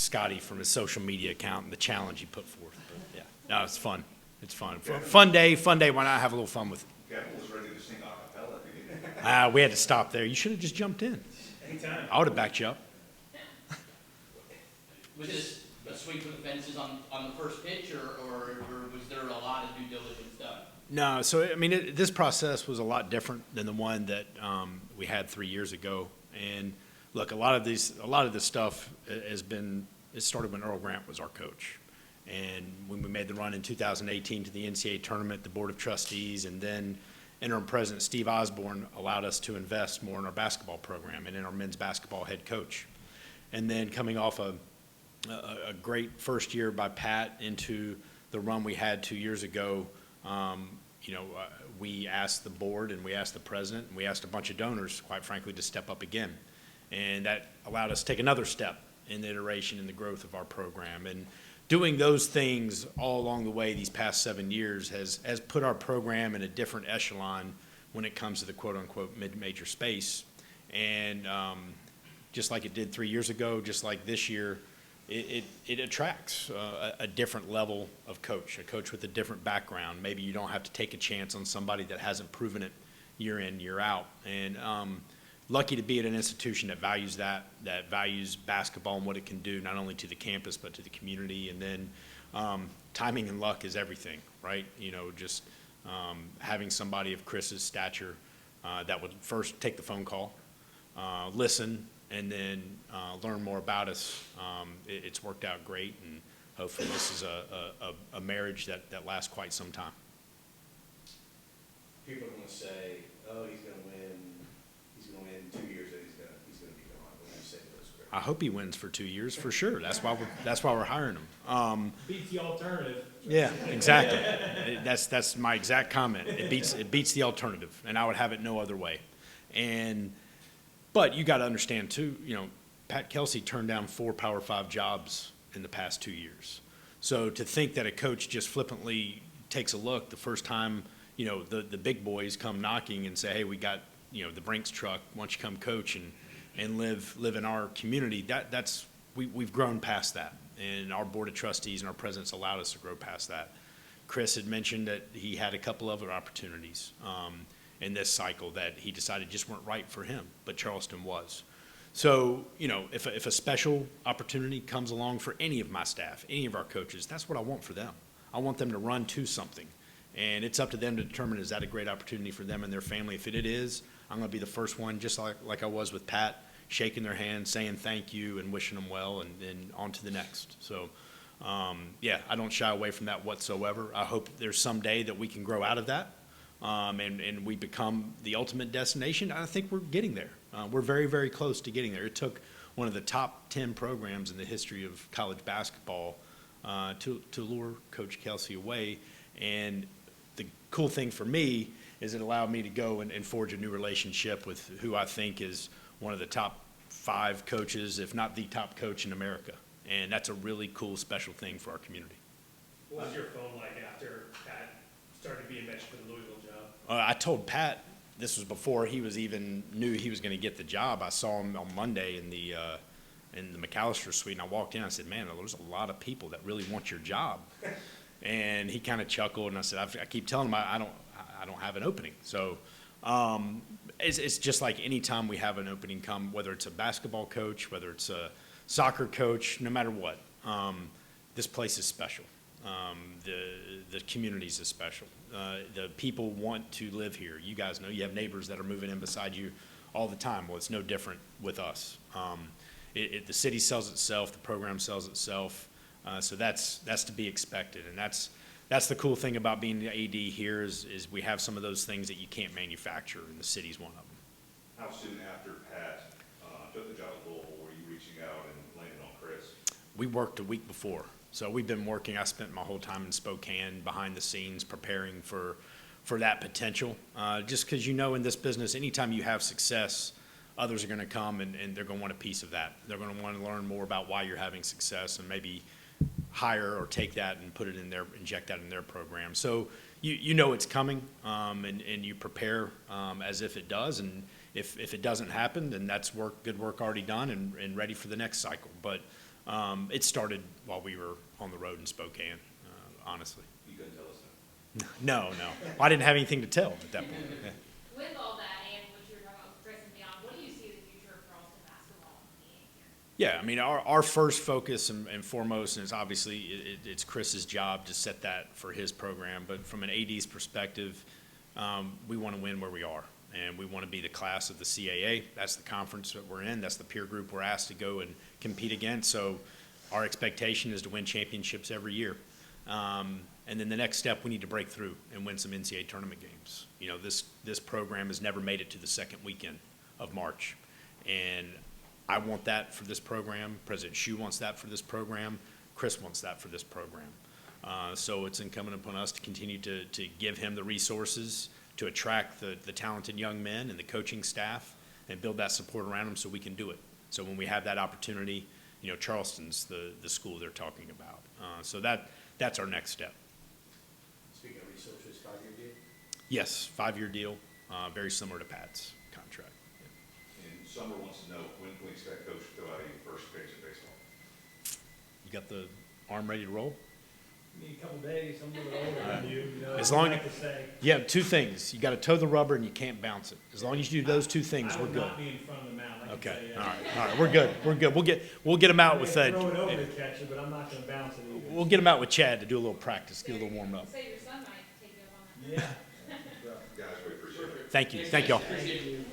Scotty from his social media account and the challenge he put forth. But yeah, no, it's fun. It's fun. Fun day. Why not have a little fun with it? Kevin was ready to sing a cappella at the beginning. We had to stop there. You should have just jumped in. Anytime. I would have backed you up. Was this a swing for the fences on the first pitch, or was there a lot of due diligence done? No, so I mean, this process was a lot different than the one that we had 3 years ago. And look, a lot of this stuff it started when Earl Grant was our coach. And when we made the run in 2018 to the NCAA tournament, the Board of Trustees, and then interim president Steve Osborne allowed us to invest more in our basketball program and in our men's basketball head coach. And then coming off a great first year by Pat into the run we had 2 years ago, we asked the board and we asked the president and we asked a bunch of donors, quite frankly, to step up again. And that allowed us to take another step in the iteration and the growth of our program. And doing those things all along the way these past 7 years has put our program in a different echelon when it comes to the quote-unquote mid-major space. And just like it did 3 years ago, just like this year, it attracts a different level of coach, a coach with a different background. Maybe you don't have to take a chance on somebody that hasn't proven it year in, year out. And lucky to be at an institution that values that values basketball and what it can do, not only to the campus but to the community. And then timing and luck is everything, right? Just having somebody of Chris's stature that would first take the phone call, listen, and then learn more about us. It's worked out great, and hopefully this is a marriage that lasts quite some time. People are going to say, "Oh, he's going to win. He's going to win 2 years, and he's going to be gone." What do you say to those critics? I hope he wins for 2 years for sure. That's why we're hiring him. Beats the alternative. Yeah, exactly. That's my exact comment. It beats the alternative, and I would have it no other way. But you got to understand too. Pat Kelsey turned down 4 Power 5 jobs in the past 2 years. So to think that a coach just flippantly takes a look the first time, the big boys come knocking and say, "Hey, we got the Brinks truck. Why don't you come coach and live in our community?" We've grown past that, and our board of trustees and our presidents allowed us to grow past that. Chris had mentioned that he had a couple other opportunities in this cycle that he decided just weren't right for him, but Charleston was. So, if a special opportunity comes along for any of my staff, any of our coaches, that's what I want for them. I want them to run to something. And it's up to them to determine, is that a great opportunity for them and their family? If it is, I'm going to be the first one, just like I was with Pat, shaking their hand, saying thank you and wishing them well, and then on to the next. So, I don't shy away from that whatsoever. I hope there's some day that we can grow out of that. And we become the ultimate destination. I think we're getting there. We're very, very close to getting there. It took one of the top 10 programs in the history of college basketball to lure Coach Kelsey away. And the cool thing for me is it allowed me to go and forge a new relationship with who I think is one of the top 5 coaches, if not the top coach in America. And that's a really cool, special thing for our community. What was your phone like after Pat started being mentioned for the Louisville job? I told Pat, this was before he was even knew he was going to get the job. I saw him on Monday in the McAllister suite, and I walked in. I said, "Man, there's a lot of people that really want your job." And he kind of chuckled, and I said, "I keep telling him I don't have an opening." So it's just like any time we have an opening come, whether it's a basketball coach, whether it's a soccer coach, no matter what, this place is special. The communities is special. The people want to live here. You guys know you have neighbors that are moving in beside you all the time. Well, it's no different with us. The city sells itself. The program sells itself. So that's to be expected. And that's the cool thing about being the AD here is we have some of those things that you can't manufacture, and the city's one of them. How soon after Pat took the job at Louisville were you reaching out and landing on Chris? We worked a week before. So we've been working. I spent my whole time in Spokane behind the scenes preparing for that potential. Just because in this business, anytime you have success, others are going to come and they're going to want a piece of that. They're going to want to learn more about why you're having success and maybe hire or take that and put it in inject that in their program. So it's coming and you prepare as if it does. And if it doesn't happen, then that's good work already done and ready for the next cycle. But It started while we were on the road in Spokane, honestly. You couldn't tell us that. No, no. I didn't have anything to tell at that point. Yeah. With all that and what you were talking about with Chris and beyond, what do you see the future of Charleston basketball being here? Yeah, I mean, our first focus and foremost, and it's obviously, it's Chris's job to set that for his program, but from an AD's perspective, we want to win where we are, and we want to be the class of the CAA. That's the conference that we're in. That's the peer group we're asked to go and compete against. So our expectation is to win championships every year. And then the next step, we need to break through and win some NCAA tournament games. You know, this program has never made it to the second weekend of March, and I want that for this program. President Shue wants that for this program. Chris wants that for this program. So it's incumbent upon us to continue to give him the resources to attract the talented young men and the coaching staff and build that support around them so we can do it. So when we have that opportunity, you know, Charleston's the school they're talking about. So that's our next step. Speaking of resources, 5-year deal? Yes, 5-year deal, very similar to Pat's contract. And Summer wants to know, when can we expect Coach to throw out a first pitch in baseball? You got the arm ready to roll? Need a couple days, I'm a little older than you, you know. As long- I like to say. You have two things. You got to toe the rubber and you can't bounce it. As long as you do those two things, I we're will good. not be in front of the mound, I can tell Okay, you all that. right, we're good, we're good. We'll get them out with I may throw it over the catcher, but I'm not gonna bounce it either. we'll get them out with Chad to do a little practice, get a little warm up. Say your son might take you up on that. Yeah. Guys, we appreciate it. Thank you, thank y'all. Appreciate it.